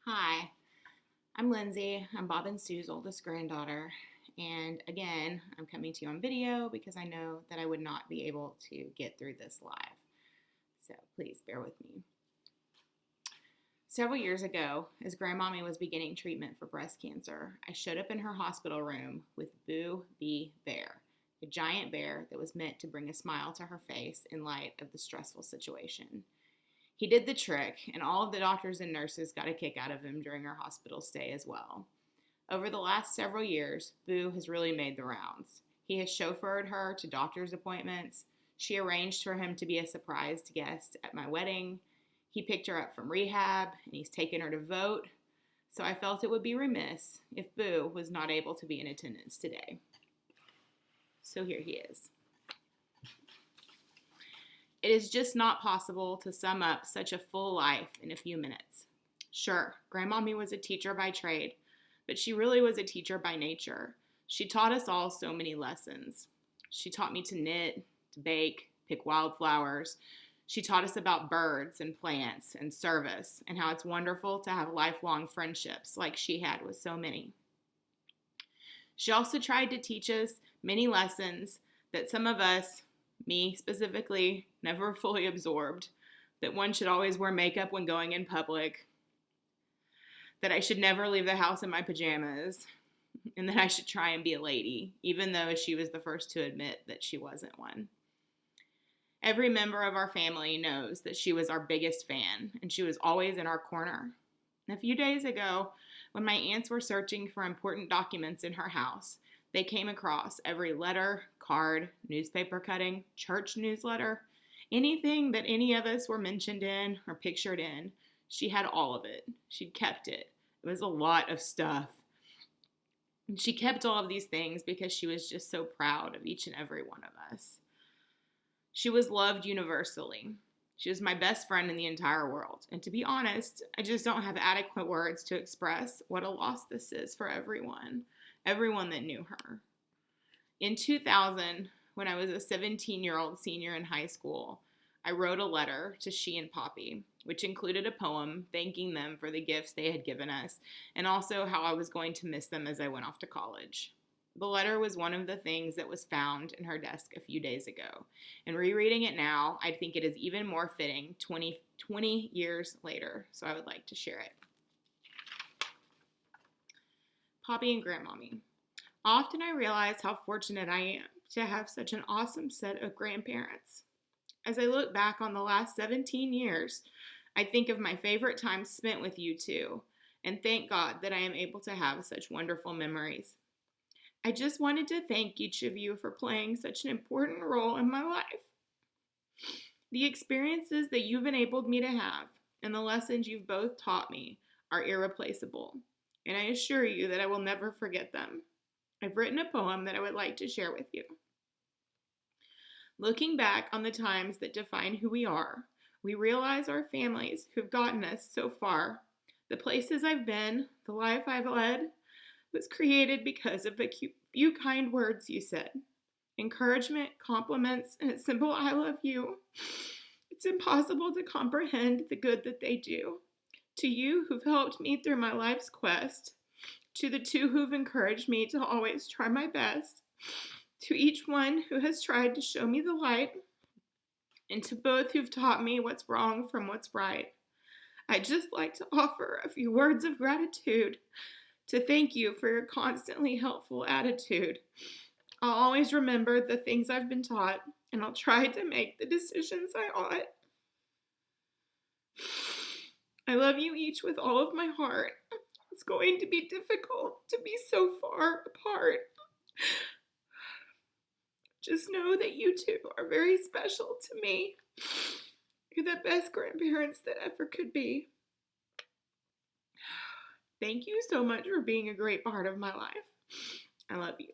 Hi, I'm Lindsay. I'm Bob and Sue's oldest granddaughter. And again, I'm coming to you on video because I know that I would not be able to get through this live. So please bear with me. Several years ago, as Grandmommy was beginning treatment for breast cancer, I showed up in her hospital room with Boo B Bear, a giant bear that was meant to bring a smile to her face in light of the stressful situation. He did the trick, and all of the doctors and nurses got a kick out of him during her hospital stay as well. Over the last several years, Boo has really made the rounds. He has chauffeured her to doctor's appointments. She arranged for him to be a surprised guest at my wedding. He picked her up from rehab, and he's taken her to vote. So I felt it would be remiss if Boo was not able to be in attendance today. So here he is. It is just not possible to sum up such a full life in a few minutes. Sure, Grandmommy was a teacher by trade, but she really was a teacher by nature. She taught us all so many lessons. She taught me to knit, to bake, pick wildflowers. She taught us about birds and plants and service and how it's wonderful to have lifelong friendships like she had with so many. She also tried to teach us many lessons that some of us, me specifically, never fully absorbed. That one should always wear makeup when going in public. That I should never leave the house in my pajamas. And that I should try and be a lady, even though she was the first to admit that she wasn't one. Every member of our family knows that she was our biggest fan, and she was always in our corner. A few days ago, when my aunts were searching for important documents in her house, they came across every letter, card, newspaper cutting, church newsletter, anything that any of us were mentioned in or pictured in. She had all of it. She'd kept it. It was a lot of stuff. And she kept all of these things because she was just so proud of each and every one of us. She was loved universally. She was my best friend in the entire world. And to be honest, I just don't have adequate words to express what a loss this is for everyone that knew her. In 2000, when I was a 17-year-old senior in high school, I wrote a letter to she and Poppy, which included a poem thanking them for the gifts they had given us, and also how I was going to miss them as I went off to college. The letter was one of the things that was found in her desk a few days ago, and rereading it now, I think it is even more fitting 20 years later, so I would like to share it. Poppy and Grandmommy. Often I realize how fortunate I am to have such an awesome set of grandparents. As I look back on the last 17 years, I think of my favorite times spent with you two, and thank God that I am able to have such wonderful memories. I just wanted to thank each of you for playing such an important role in my life. The experiences that you've enabled me to have and the lessons you've both taught me are irreplaceable, and I assure you that I will never forget them. I've written a poem that I would like to share with you. Looking back on the times that define who we are, we realize our families who've gotten us so far. The places I've been, the life I've led, was created because of the few kind words you said. Encouragement, compliments, and a simple I love you. It's impossible to comprehend the good that they do. To you who've helped me through my life's quest, to the two who've encouraged me to always try my best, to each one who has tried to show me the light, and to both who've taught me what's wrong from what's right. I'd just like to offer a few words of gratitude to thank you for your constantly helpful attitude. I'll always remember the things I've been taught, and I'll try to make the decisions I ought. I love you each with all of my heart. It's going to be difficult to be so far apart. Just know that you two are very special to me. You're the best grandparents that ever could be. Thank you so much for being a great part of my life. I love you.